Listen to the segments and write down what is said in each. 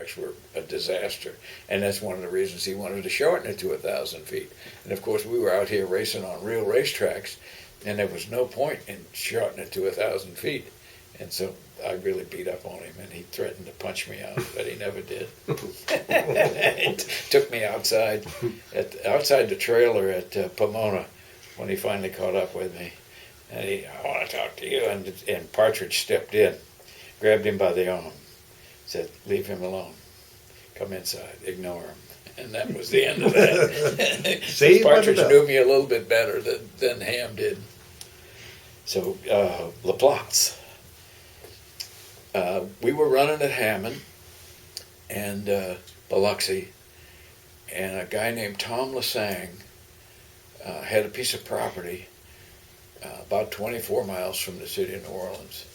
racetracks were a disaster, and that's one of the reasons he wanted to shorten it to 1,000 feet. And of course, we were out here racing on real racetracks, and there was no point in shortening it to 1,000 feet. And so I really beat up on him, and he threatened to punch me out, but he never did. He took me outside the trailer at Pomona when he finally caught up with me. And I want to talk to you. And Partridge stepped in, grabbed him by the arm, said, leave him alone. Come inside, ignore him. And that was the end of that. Partridge knew me a little bit better than Ham did. So, LaPlace. We were running at Hammond and Biloxi, and a guy named Tom Lasang had a piece of property about 24 miles from the city of New Orleans.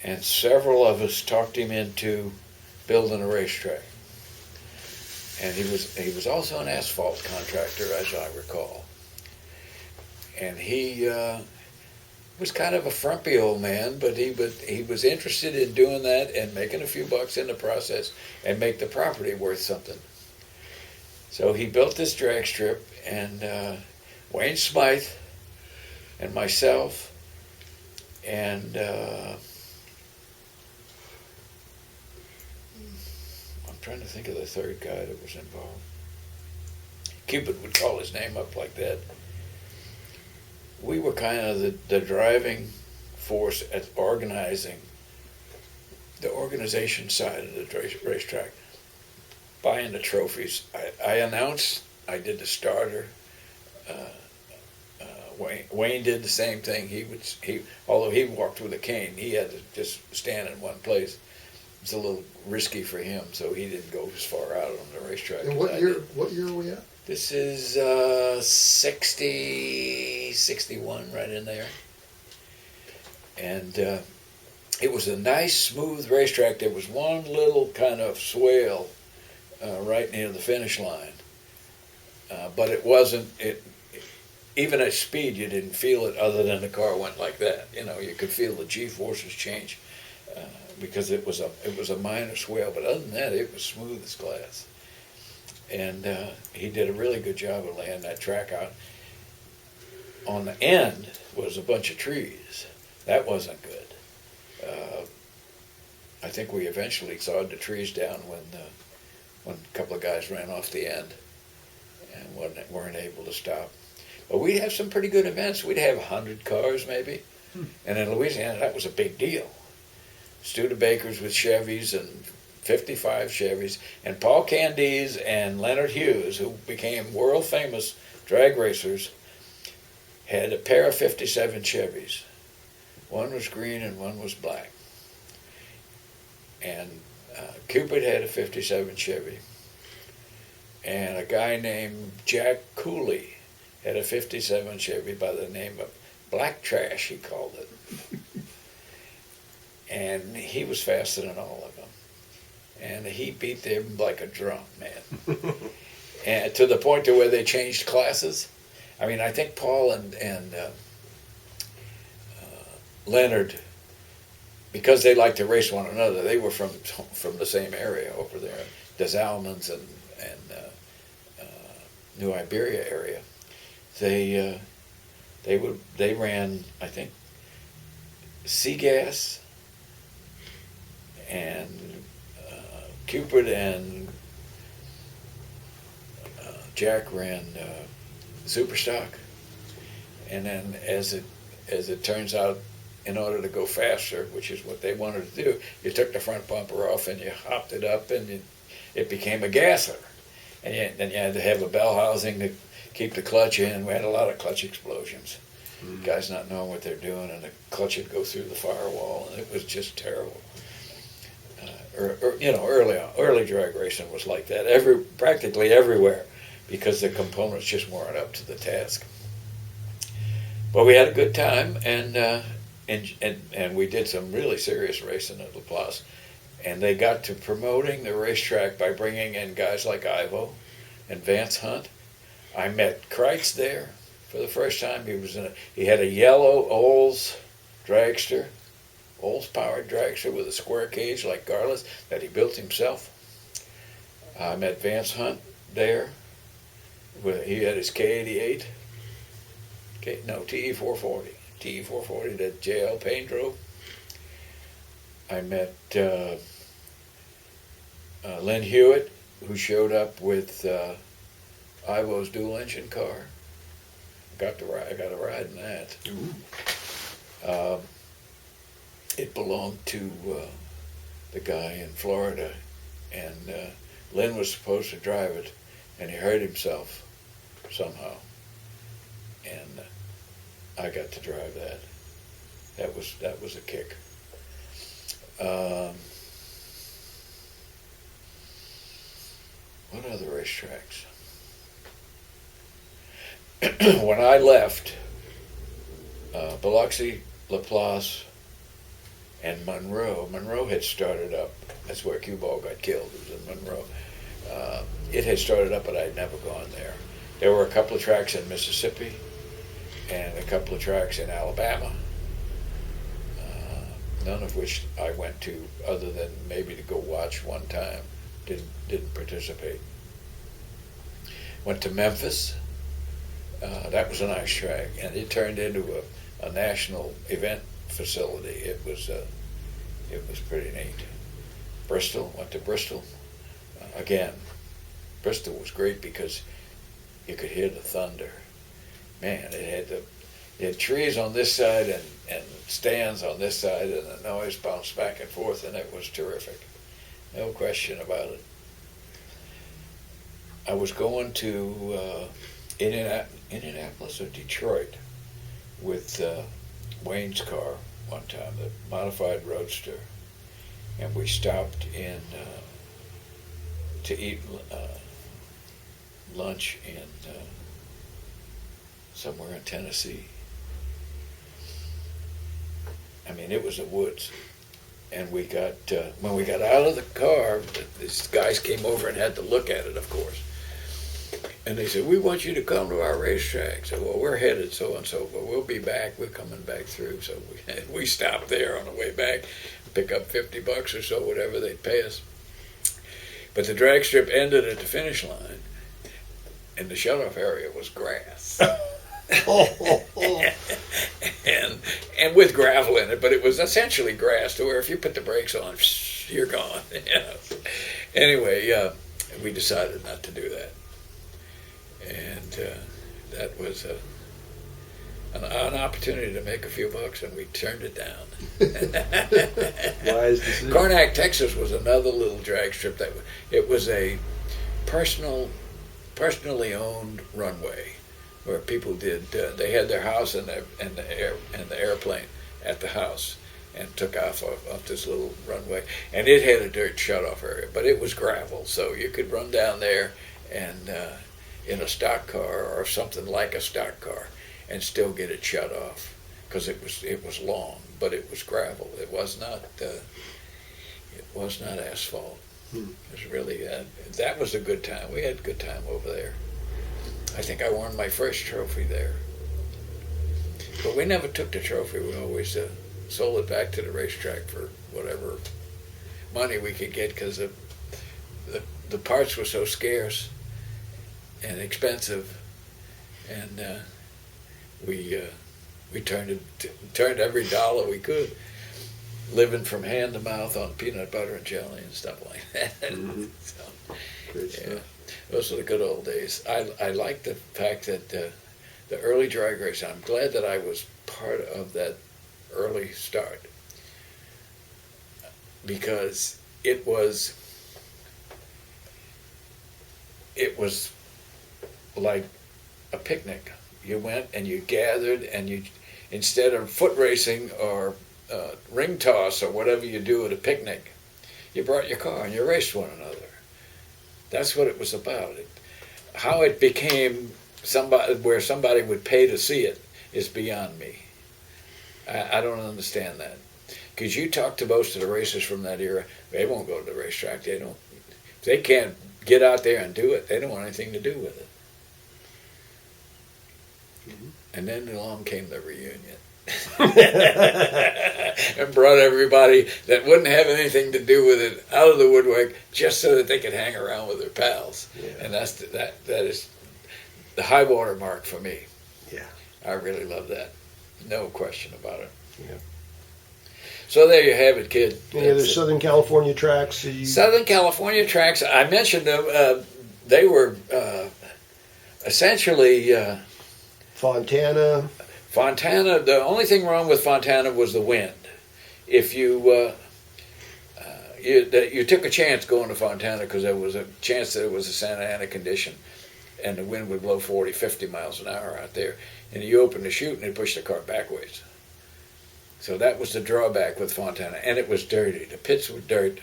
And several of us talked him into building a racetrack. And he was also an asphalt contractor, as I recall. And he was kind of a frumpy old man, but he was interested in doing that and making a few bucks in the process and make the property worth something. So he built this drag strip, and Wayne Smythe and myself and I'm trying to think of the third guy that was involved. Cupid would call his name up like that. We were kind of the driving force at organizing the organization side of the racetrack, buying the trophies. I announced, I did the starter. Wayne did the same thing. Although he walked with a cane, he had to just stand in one place. It was a little risky for him, so he didn't go as far out on the racetrack. And what year are we at? This is 60, 61, right in there. And it was a nice, smooth racetrack. There was one little kind of swale right near the finish line. But it wasn't, even at speed, you didn't feel it other than the car went like that. You know, you could feel the G-forces change because it was a minor swale. But other than that, it was smooth as glass. And he did a really good job of laying that track out. On the end was a bunch of trees. That wasn't good. I think we eventually sawed the trees down when a couple of guys ran off the end and weren't able to stop. But we'd have some pretty good events. We'd have 100 cars maybe. And in Louisiana, that was a big deal. Studebakers with Chevys and 55 Chevys, and Paul Candies and Leonard Hughes, who became world famous drag racers, had a pair of 57 Chevys. One was green and one was black. And Cupid had a 57 Chevy. And a guy named Jack Cooley had a 57 Chevy by the name of Black Trash, he called it. And he was faster than all of them. And he beat them like a drum, man. And to the point to where they changed classes. I mean, I think Paul and Leonard, because they liked to race one another, they were from the same area over there, Des Allemands and New Iberia area. They ran, I think, Seagas, and Cupid and Jack ran Superstock, and then as it turns out, in order to go faster, which is what they wanted to do, you took the front bumper off and you hopped it up, and it became a gasser, and then you had to have a bell housing to keep the clutch in. We had a lot of clutch explosions. Guys not knowing what they're doing, and the clutch would go through the firewall, and it was just terrible. Early drag racing was like that, practically everywhere, because the components just weren't up to the task. But we had a good time, and we did some really serious racing at LaPlace, and they got to promoting the racetrack by bringing in guys like Ivo and Vance Hunt. I met Kreitz there for the first time. He had a yellow Olds dragster, Olds powered dragster with a square cage like Garlis that he built himself. I met Vance Hunt there. He had his K88. TE440. TE440 that J.L. Payne drove. I met Lynn Hewitt, who showed up with Ivo's dual engine car. I got a ride in that. It belonged to the guy in Florida, and Lynn was supposed to drive it, and he hurt himself somehow, and I got to drive that. That was a kick. What other racetracks? When I left, Biloxi, Laplace, and Monroe. Monroe had started up. That's where Cue Ball got killed. It was in Monroe. It had started up, but I'd never gone there. There were a couple of tracks in Mississippi and a couple of tracks in Alabama. None of which I went to, other than maybe to go watch one time. Didn't participate. Went to Memphis. That was a nice track, and it turned into a national event facility. It was pretty neat. Bristol, went to Bristol. Again, Bristol was great because you could hear the thunder. Man, it had trees on this side and stands on this side, and the noise bounced back and forth, and it was terrific. No question about it. I was going to Indianapolis or Detroit with Wayne's car one time, the modified Roadster, and we stopped in to eat lunch in somewhere in Tennessee. I mean, it was the woods. And we got, when we got out of the car, these guys came over and had to look at it, of course. And they said, "We want you to come to our racetrack." So, well, we're headed so-and-so, but we'll be back. We're coming back through. So we stopped there on the way back, pick up $50 or so, whatever they'd pay us. But the drag strip ended at the finish line, and the shut-off area was grass. and with gravel in it, but it was essentially grass to where if you put the brakes on, you're gone. Anyway, we decided not to do that, and that was an opportunity to make a few bucks, and we turned it down. Wise decision. Karnak, Texas was another little drag strip it was a personally owned runway, where people did. They had their house and the airplane at the house, and took off this little runway. And it had a dirt shut-off area, but it was gravel, so you could run down there and in a stock car or something like a stock car, and still get it shut off, because it was long, but it was gravel. It was not asphalt. It was really that was a good time. We had a good time over there. I think I won my first trophy there. But we never took the trophy. We always sold it back to the racetrack for whatever money we could get, because the parts were so scarce and expensive, and we turned every dollar we could, living from hand to mouth on peanut butter and jelly and stuff like that. Mm-hmm. So, Great stuff. those are the good old days. I like the fact that the early drag race, I'm glad that I was part of that early start, because it was like a picnic. You went and you gathered, and you, instead of foot racing or ring toss or whatever you do at a picnic, you brought your car and you raced one another. That's what it was about. How it became where somebody would pay to see it is beyond me. I don't understand that. Because you talk to most of the racers from that era, they won't go to the racetrack. If they can't get out there and do it, they don't want anything to do with it. And then along came the reunion. and brought everybody that wouldn't have anything to do with it out of the woodwork just so that they could hang around with their pals. Yeah. And that is the high water mark for me. Yeah. I really love that. No question about it. Yeah. So there you have it, kid. Any other Southern California tracks? Southern California tracks, I mentioned them. They were essentially Fontana. Fontana. The only thing wrong with Fontana was the wind. If you you took a chance going to Fontana because there was a chance that it was a Santa Ana condition and the wind would blow 40, 50 miles an hour out there. And you opened the chute and it pushed the car backwards. So that was the drawback with Fontana. And it was dirty. The pits were dirt.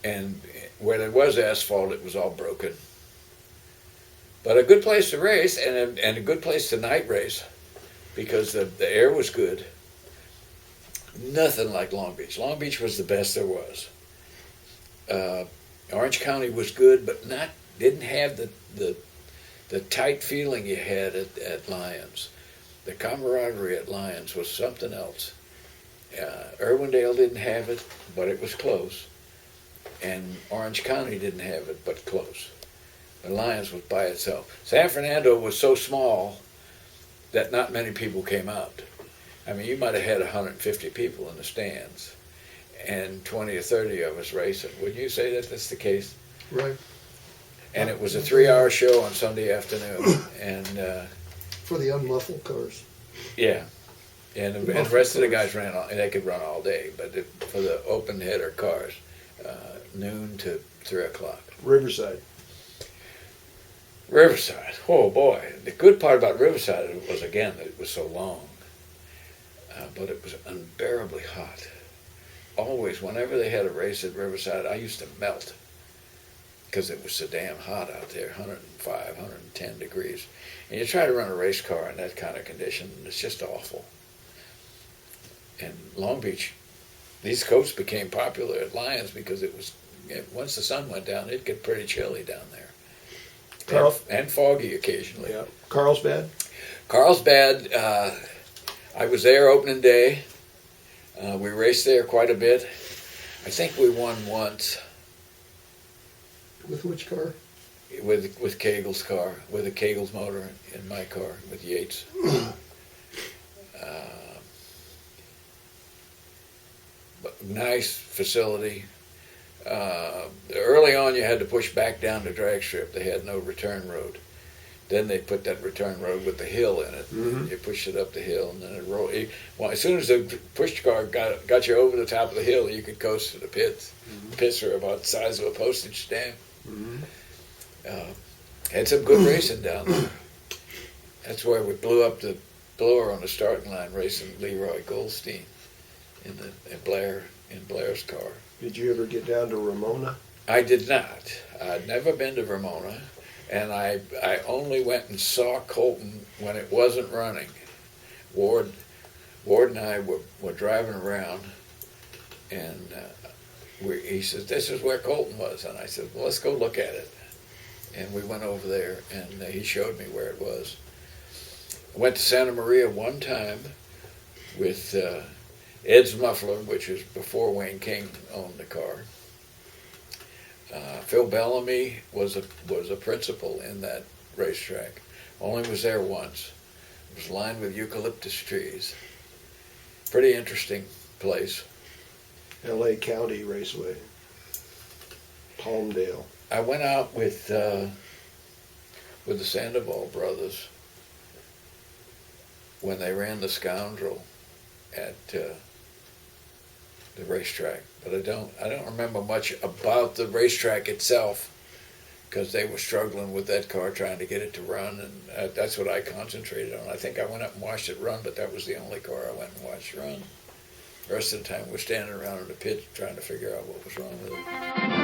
And where there was asphalt, it was all broken. But a good place to race and a good place to night race because the air was good. Nothing like Long Beach. Long Beach was the best there was. Orange County was good, but didn't have the tight feeling you had at Lyons. The camaraderie at Lyons was something else. Irwindale didn't have it, but it was close. And Orange County didn't have it, but close. The Lyons was by itself. San Fernando was so small that not many people came out. I mean, you might have had 150 people in the stands and 20 or 30 of us racing. Would you say that that's the case? Right. And it was a 3-hour show on Sunday afternoon. And for the unmuffled cars. yeah. And the rest of the guys they could run all day. But for the open header cars, noon to 3 o'clock. Riverside. Riverside. Oh, boy. The good part about Riverside was, again, that it was so long. But it was unbearably hot. Always, whenever they had a race at Riverside, I used to melt because it was so damn hot out there, 105, 110 degrees. And you try to run a race car in that kind of condition, it's just awful. And Long Beach, these coasts became popular at Lyons because it was, once the sun went down, it'd get pretty chilly down there. And foggy occasionally. Yeah. Carlsbad? Carlsbad, I was there opening day. We raced there quite a bit. I think we won once. With which car? With Kegel's car, with a Kegel's motor in my car, with Yates. But nice facility. Early on you had to push back down the drag strip. They had no return road. Then they put that return road with the hill in it. Mm-hmm. You pushed it up the hill, and then it rolled. Well, as soon as the push car got you over the top of the hill, you could coast to the pits. Mm-hmm. The pits are about the size of a postage stamp. Mm-hmm. Had some good racing down there. That's where we blew up the blower on the starting line racing Leroy Goldstein in Blair's car. Did you ever get down to Ramona? I did not. I'd never been to Ramona. And I only went and saw Colton when it wasn't running. Ward and I were driving around, and he says, "This is where Colton was." And I said, "Well, let's go look at it." And we went over there, and he showed me where it was. I went to Santa Maria one time with Ed's Muffler, which was before Wayne King owned the car. Phil Bellamy was a principal in that racetrack. Only was there once. It was lined with eucalyptus trees. Pretty interesting place. L.A. County Raceway. Palmdale. I went out with the Sandoval brothers when they ran the Scoundrel at the racetrack, but I don't remember much about the racetrack itself because they were struggling with that car, trying to get it to run, and that's what I concentrated on. I think I went up and watched it run, but that was the only car I went and watched run. The rest of the time we're standing around in the pit trying to figure out what was wrong with it.